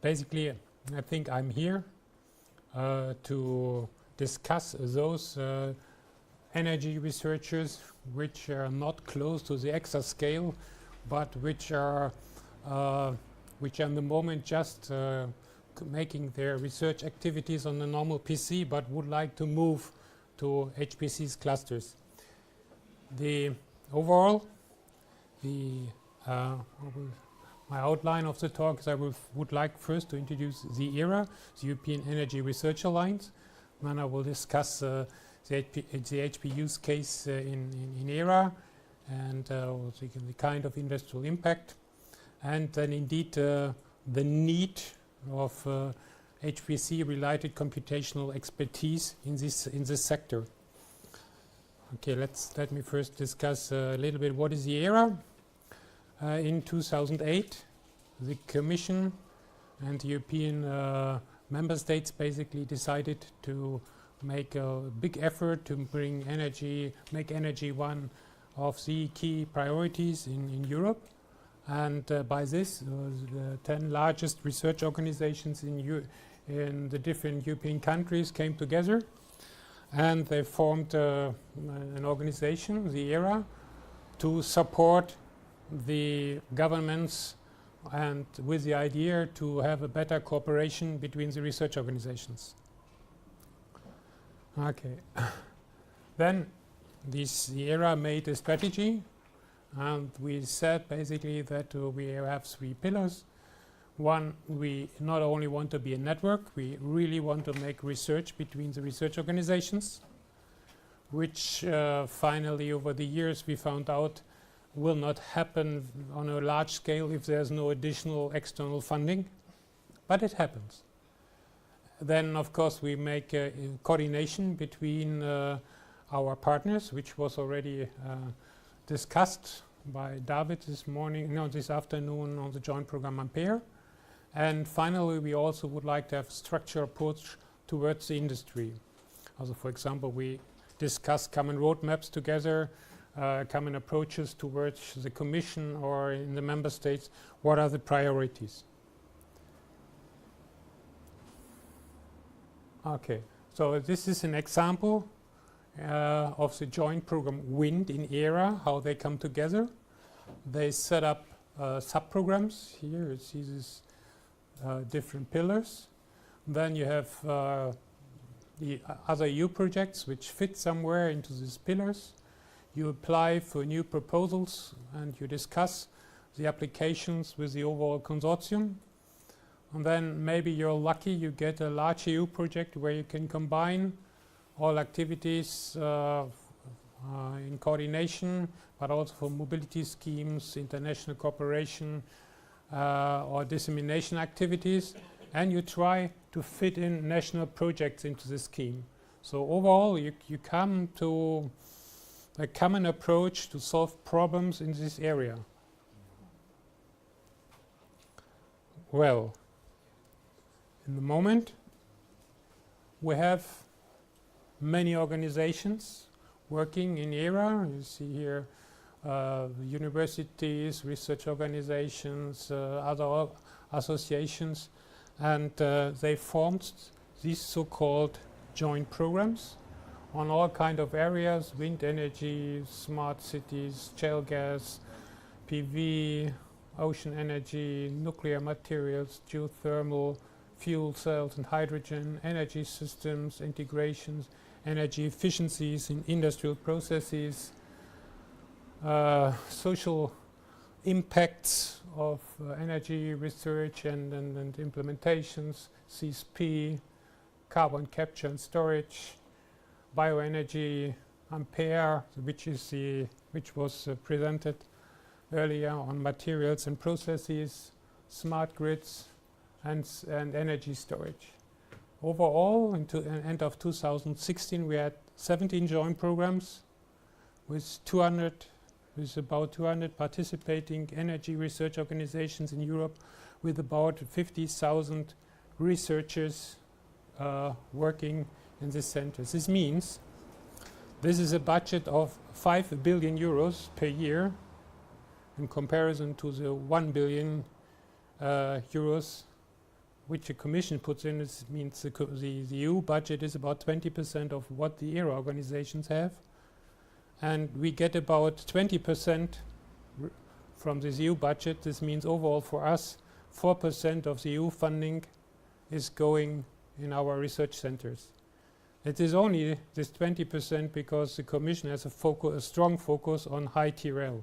basically, I think I'm here to discuss those energy researchers which are not close to the exascale, but which are in the moment just making their research activities on a normal PC, but would like to move to HPC's clusters. The overall, my outline of the talk is I would like first to introduce the EERA, the European Energy Research Alliance. Then I will discuss the HP use case in EERA and the kind of industrial impact, and then indeed the need of HPC-related computational expertise in this sector. Okay, let me first discuss a little bit what is the EERA. In 2008, the Commission and the European member states basically decided to make a big effort to make energy one of the key priorities in Europe. And by this, the 10 largest research organizations in the different European countries came together, and they formed an organization, the EERA, to support the governments, and with the idea to have a better cooperation between the research organizations. Okay. Then the EERA made a strategy, and we said basically that we have 3 pillars. One, we not only want to be a network, we really want to make research between the research organizations, which finally over the years we found out will not happen on a large scale if there's no additional external funding, but it happens. Then of course we make coordination between our partners, which was already discussed by David this afternoon on the joint program Ampere. And finally, we also would like to have a structured approach towards the industry. Also, for example, we discuss common roadmaps together, common approaches towards the Commission or in the member states. What are the priorities? Okay, so this is an example of the joint program WIND in EERA, how they come together. They set up sub-programs. Here you see these different pillars. Then you have the other EU projects which fit somewhere into these pillars. You apply for new proposals and you discuss the applications with the overall consortium. And then maybe you're lucky, you get a large EU project where you can combine all activities in coordination, but also for mobility schemes, international cooperation, or dissemination activities, and you try to fit in national projects into the scheme. So overall, you come to a common approach to solve problems in this area. Well, in the moment, we have many organizations working in EERA. You see here universities, research organizations, other associations, and they formed these so-called joint programs on all kind of areas: wind energy, smart cities, shale gas, PV, ocean energy, nuclear materials, geothermal, fuel cells and hydrogen, energy systems, integrations, energy efficiencies in industrial processes, social impacts of energy research and implementations, CSP, carbon capture and storage, bioenergy, Ampere, which was presented earlier on materials and processes, smart grids, and energy storage. Overall, until the end of 2016, we had 17 joint programs with about 200 participating energy research organizations in Europe, with about 50,000 researchers working in this center. This means this is a budget of 5 billion euros per year in comparison to the 1 billion euros which the Commission puts in, means the EU budget is about 20% of what the EERA organizations have, and we get about 20% from this EU budget. This means overall for us 4% of the EU funding is going in our research centers. It is only this 20% because the Commission has a strong focus on high TRL,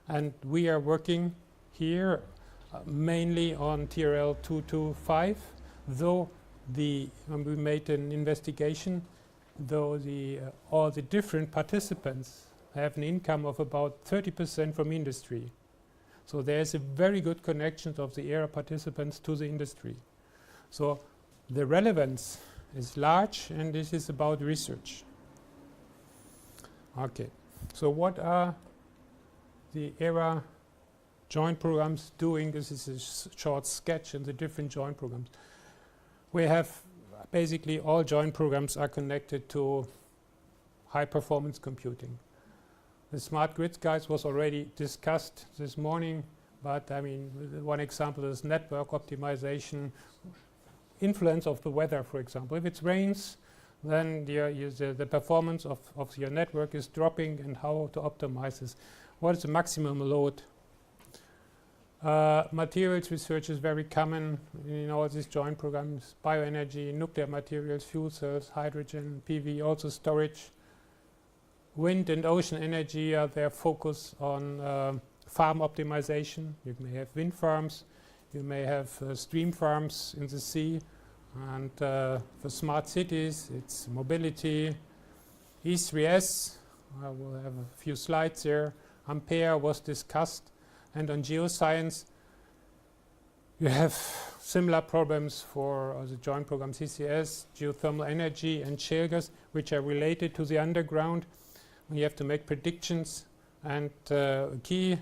and we are working here mainly on TRL 2 to 5, though when we made an investigation, though all the different participants have an income of about 30% from industry. So there's a very good connection of the EERA participants to the industry. So the relevance is large, and this is about research. Okay, so what are the EERA joint programs doing? This is a short sketch in the different joint programs. We have basically all joint programs are connected to high performance computing. The smart grids guys was already discussed this morning, but I mean, one example is network optimization, influence of the weather, for example. If it rains, then the performance of your network is dropping, and how to optimize this. What is the maximum load? Materials research is very common in all these joint programs. Bioenergy, nuclear materials, fuel cells, hydrogen, PV, also storage. Wind and ocean energy are their focus on farm optimization. You may have wind farms, you may have stream farms in the sea, and for smart cities it's mobility. E3S, I will have a few slides here. Ampere was discussed, and on geoscience you have similar problems for the joint program CCS, geothermal energy and shale gas, which are related to the underground. You have to make predictions, and a key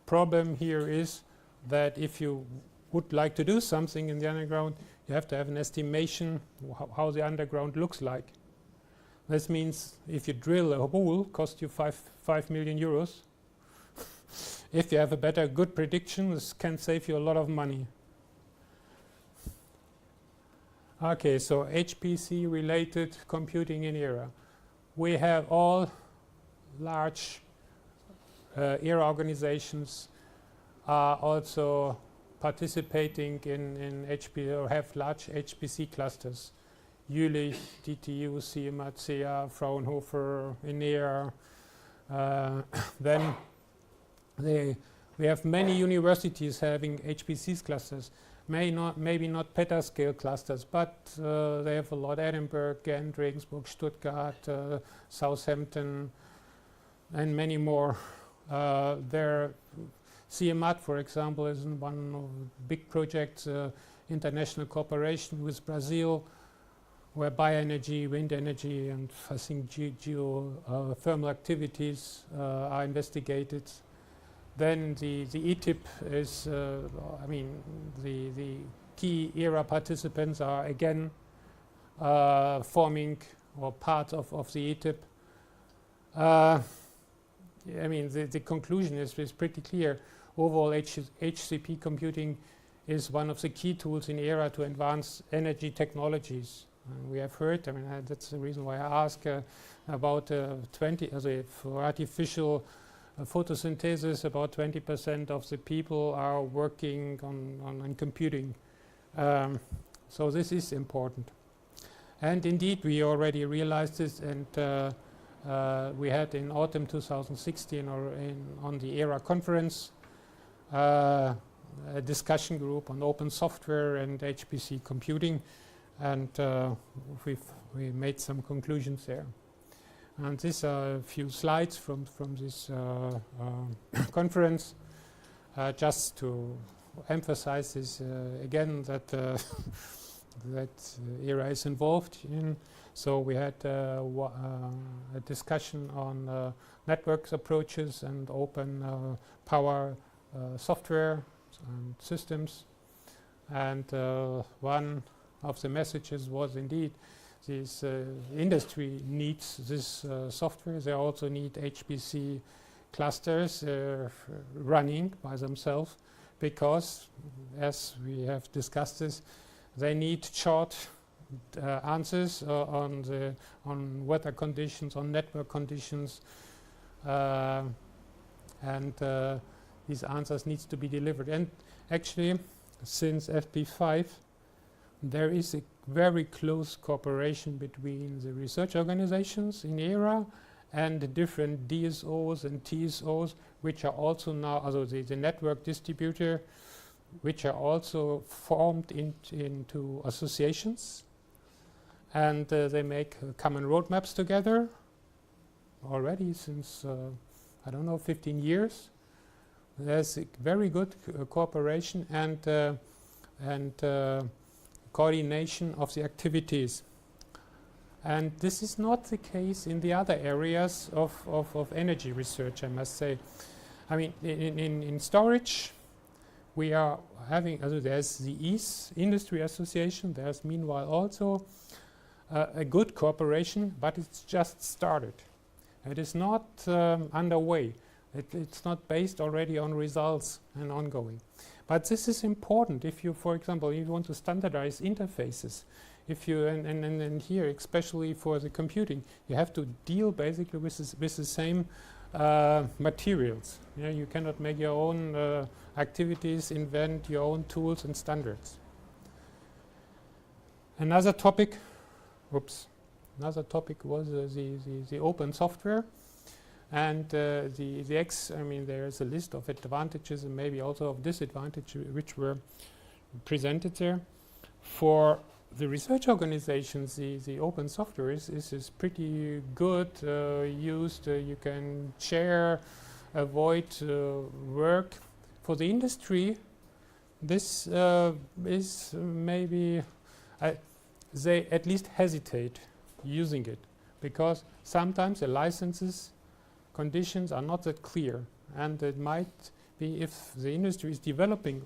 problem here is that if you would like to do something in the underground, you have to have an estimation how the underground looks like. This means if you drill a hole, cost you 5 million euros. If you have a good prediction, this can save you a lot of money. Okay, so HPC-related computing in EERA. We have all large EERA organizations are also participating in HPC or have large HPC clusters. Jülich, DTU, CMAT, CEA, Fraunhofer, INEA. Then we have many universities having HPC clusters. Maybe not petascale clusters, but they have a lot. Edinburgh, Ghent, Regensburg, Stuttgart, Southampton, and many more. Their CMAT, for example, is one of the big projects, international cooperation with Brazil, where bioenergy, wind energy, and I think geothermal activities are investigated. Then the ETIP is, I mean, the key EERA participants are again forming or part of the ETIP. I mean, the conclusion is pretty clear. Overall, HCP computing is one of the key tools in EERA to advance energy technologies. And we have heard, I mean, that's the reason why I ask about 20, for artificial photosynthesis, about 20% of the people are working on computing. So this is important. And indeed, we already realized this, and we had in autumn 2016 or on the EERA conference a discussion group on open software and HPC computing, and we made some conclusions there. And these are a few slides from this conference, just to emphasize this again, that that EERA is involved in. So we had a discussion on networks approaches and open power software and systems. And one of the messages was indeed this industry needs this software. They also need HPC clusters running by themselves because, as we have discussed this, they need short answers on weather conditions, on network conditions, and these answers needs to be delivered. And actually, since FP5, there is a very close cooperation between the research organizations in EERA and the different DSOs and TSOs, which are also now, also the network distributor, which are also formed into associations, and they make common roadmaps together already since I don't know, 15 years. There's a very good cooperation and coordination of the activities. And this is not the case in the other areas of energy research, I must say. I mean, in storage, we are having, there's the EASE Industry Association, there's meanwhile also a good cooperation, but it's just started. It is not underway. It's not based already on results and ongoing. But this is important if you, for example, you want to standardize interfaces. If you, and here, especially for the computing, you have to deal basically with the same materials. Yeah, you cannot make your own activities, invent your own tools and standards. Another topic was the open software. And I mean, there is a list of advantages and maybe also of disadvantages which were presented there. For the research organizations, the open software is pretty good used. You can share, avoid work. For the industry, this is maybe, they at least hesitate using it, because sometimes the licenses conditions are not that clear, and it might be, if the industry is developing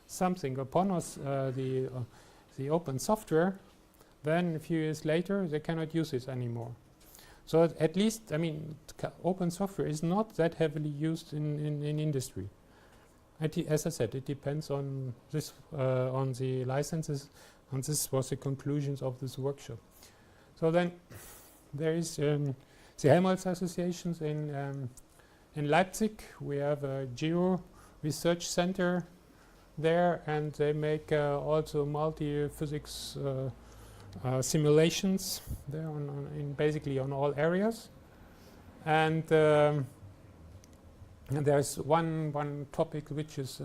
something upon us, the open software, then a few years later they cannot use it anymore. So at least, I mean, open software is not that heavily used in industry. As I said, it depends on this, on the licenses, and this was the conclusions of this workshop. So then there is the Helmholtz associations in Leipzig. We have a Geo Research Center there, and they make also multi-physics simulations there in basically on all areas. And there's one topic which is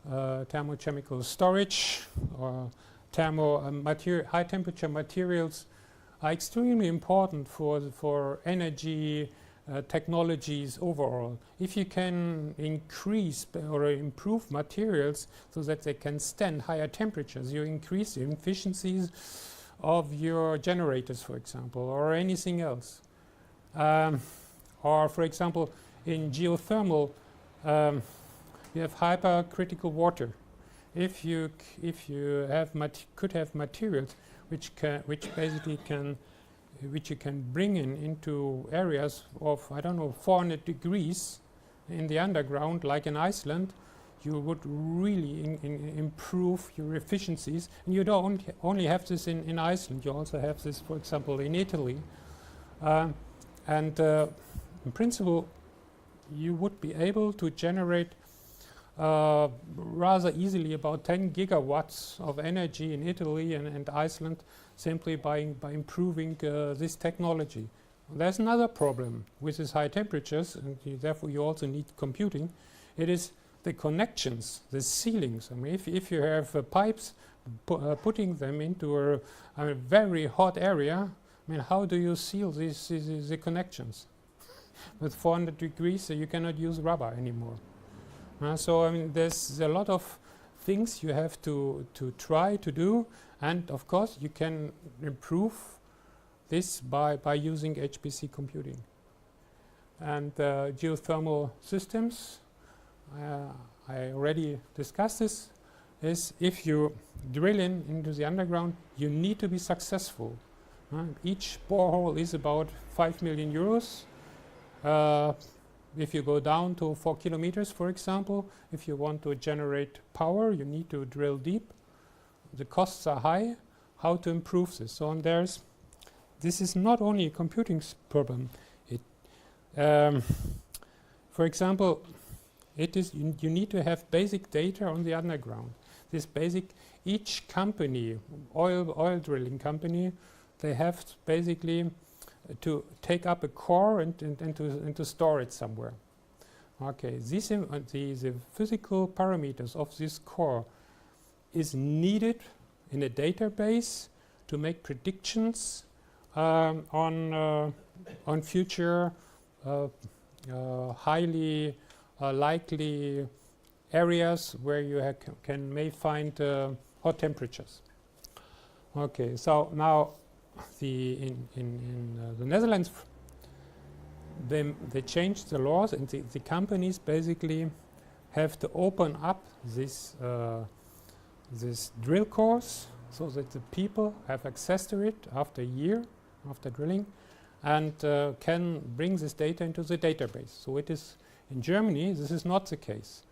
thermochemical storage, or high temperature materials are extremely important for energy technologies overall. If you can increase or improve materials so that they can stand higher temperatures, you increase the efficiencies of your generators, for example, or anything else. Or, for example, in geothermal, you have hypercritical water. If you could have materials which basically which you can bring into areas of, I don't know, 400 degrees in the underground, like in Iceland, you would really improve your efficiencies. And you don't only have this in Iceland, you also have this, for example, in Italy. In principle, you would be able to generate rather easily about 10 gigawatts of energy in Italy and Iceland, simply by improving this technology. There's another problem with these high temperatures, and therefore you also need computing. It is the connections, the sealings. I mean, if you have pipes, putting them into a very hot area, I mean, how do you seal the connections? With 400 degrees, so you cannot use rubber anymore. So I mean, there's a lot of things you have to try to do, and of course you can improve this by using HPC computing. And geothermal systems, I already discussed this, is if you drill into the underground, you need to be successful. Each borehole is about 5 million euros. if you go down to 4 kilometers, for example, if you want to generate power, you need to drill deep. The costs are high. How to improve this? So this is not only a computing problem. For example, it is you need to have basic data on the underground. Each company, oil drilling company, they have basically to take up a core and to store it somewhere. Okay, the physical parameters of this core is needed in a database to make predictions on future highly likely areas where you may find hot temperatures. Okay, so now in the Netherlands, they changed the laws, and the companies basically have to open up this drill cores so that the people have access to it after a year after drilling, and can bring this data into the database. So it is in Germany, this is not the case.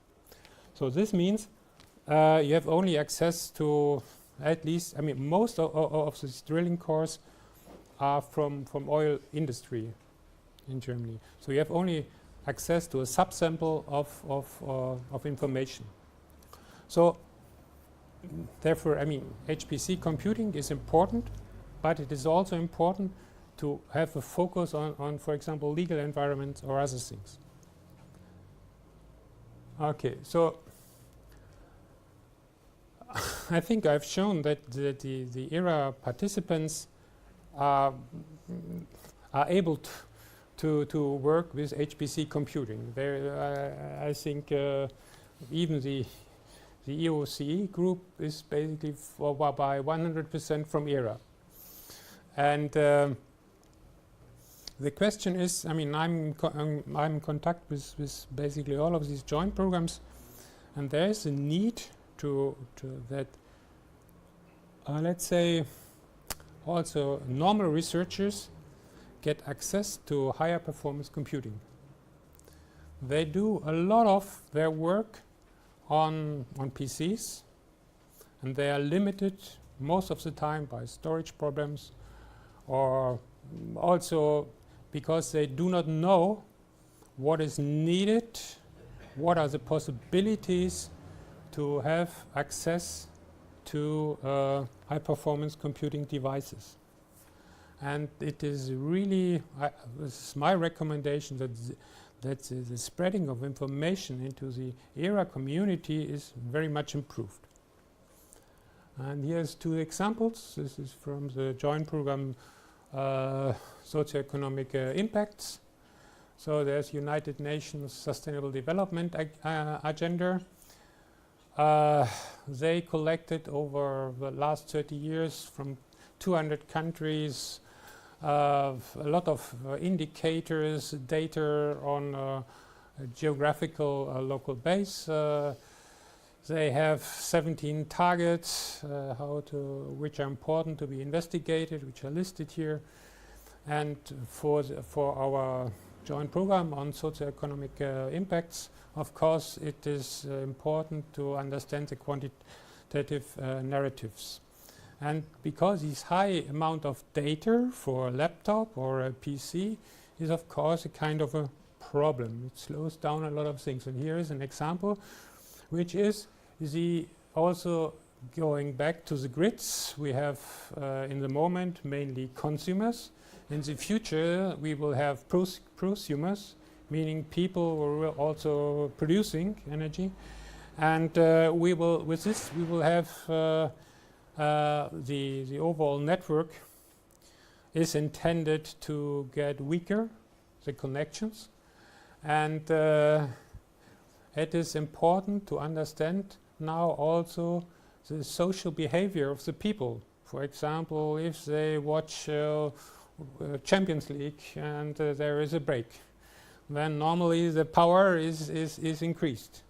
So this means you have only access to at least, most of these drilling cores are from oil industry in Germany. So you have only access to a subsample of information. So therefore, HPC computing is important, but it is also important to have a focus on, for example, legal environments or other things. Okay, so I think I've shown that the ERA participants are able to work with HPC computing. I think even the EOCE group is basically by 100% from ERA. And the question is, I'm in contact with basically all of these joint programs, and there is a need to that, let's say, also normal researchers get access to higher performance computing. They do a lot of their work on PCs, and they are limited most of the time by storage problems, or also because they do not know what is needed, what are the possibilities to have access to high performance computing devices. And it is really, this is my recommendation, that the spreading of information into the ERA community is very much improved. And here's two examples. This is from the joint program Socioeconomic Impacts. So there's United Nations Sustainable Development Agenda. They collected over the last 30 years from 200 countries a lot of indicators, data on a geographical local base. They have 17 targets which are important to be investigated, which are listed here. And for our joint program on socioeconomic impacts, of course, it is important to understand the quantitative narratives. And because this high amount of data for a laptop or a PC is, of course, a kind of a problem. It slows down a lot of things. And here is an example, which is also going back to the grids. We have, in the moment, mainly consumers. In the future, we will have prosumers, meaning people who are also producing energy. And with this, we will have the overall network is intended to get weaker, the connections. And it is important to understand now also the social behavior of the people. For example, if they watch Champions League and there is a break, then normally the power is increased.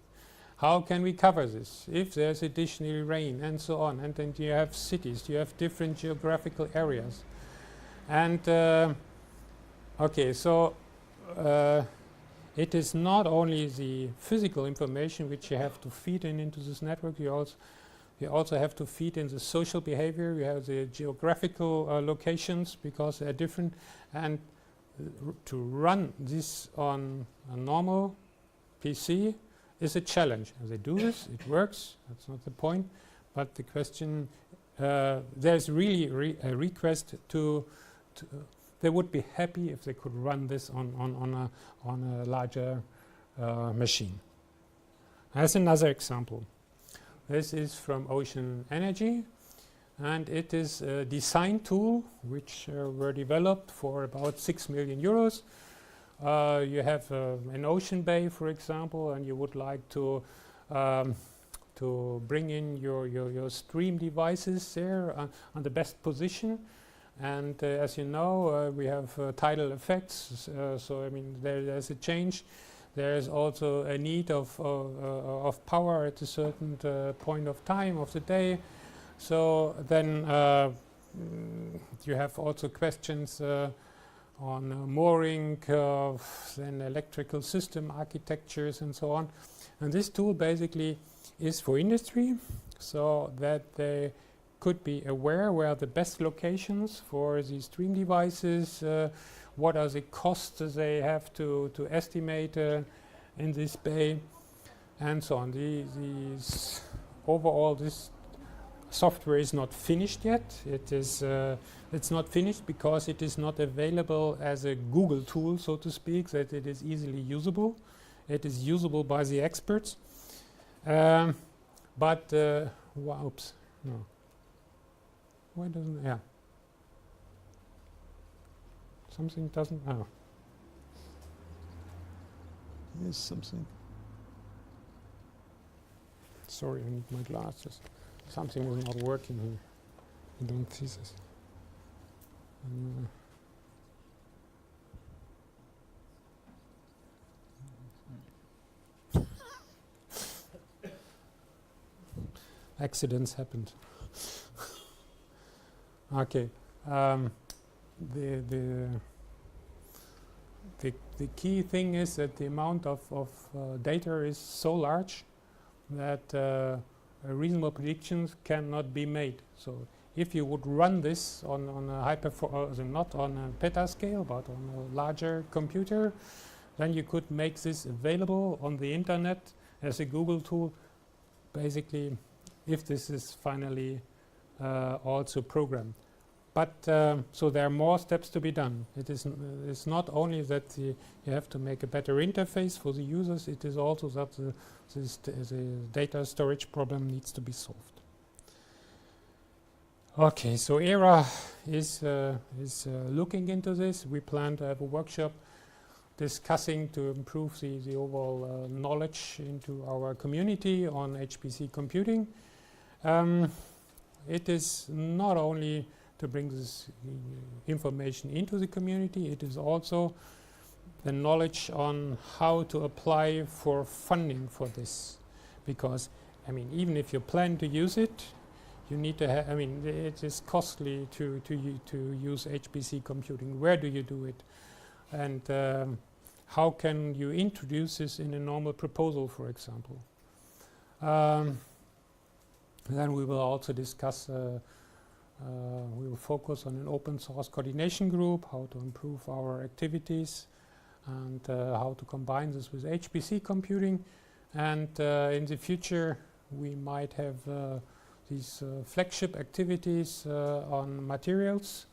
How can we cover this? If there's additional rain and so on, and then you have cities, you have different geographical areas. And okay, so it is not only the physical information which you have to feed into this network, you also have to feed in the social behavior. You have the geographical locations because they are different, and to run this on a normal PC is a challenge. And they do this, it works, that's not the point, but the question, there's really a request to they would be happy if they could run this on a larger machine. As another example, this is from Ocean Energy, and it is a design tool which were developed for about 6 million euros. You have an ocean bay, for example, and you would like to bring in your stream devices there on the best position. And as you know, we have tidal effects, so I mean there's a change. There is also a need of power at a certain point of time of the day. So then you have also questions on mooring, then electrical system architectures and so on. And this tool basically is for industry, so that they could be aware where are the best locations for these stream devices, what are the costs they have to estimate in this bay, and so on. Overall, this software is not finished yet. It's not finished because it is not available as a Google tool, so to speak, that it is easily usable. It is usable by the experts. But oops, no. Why doesn't, yeah. Something doesn't, oh. There's something. Sorry, I need my glasses. Something is not working here. I don't see this. Accidents happened. Okay. The key thing is that the amount of data is so large that reasonable predictions cannot be made. So if you would run this on a high not on a petascale, but on a larger computer, then you could make this available on the internet as a Google tool, basically, if this is finally also programmed. But so there are more steps to be done. It's not only that you have to make a better interface for the users, it is also that the data storage problem needs to be solved. Okay, so EERA is looking into this. We plan to have a workshop discussing to improve the overall knowledge into our community on HPC computing. It is not only to bring this information into the community, it is also the knowledge on how to apply for funding for this. Because, I mean, even if you plan to use it, you need to have, I mean, it is costly to use HPC computing. Where do you do it? And how can you introduce this in a normal proposal, for example? Then we will also discuss we will focus on an open source coordination group, how to improve our activities, and how to combine this with HPC computing. And in the future, we might have these flagship activities on materials.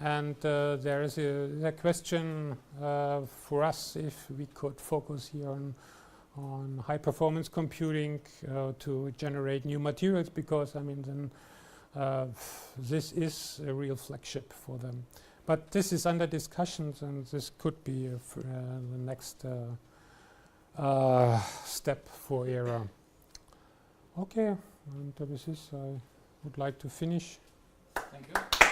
And there is a question for us if we could focus here on high performance computing to generate new materials, because I mean then this is a real flagship for them. But this is under discussions, and this could be the next step for EERA. Okay, and with this I would like to finish. Thank you.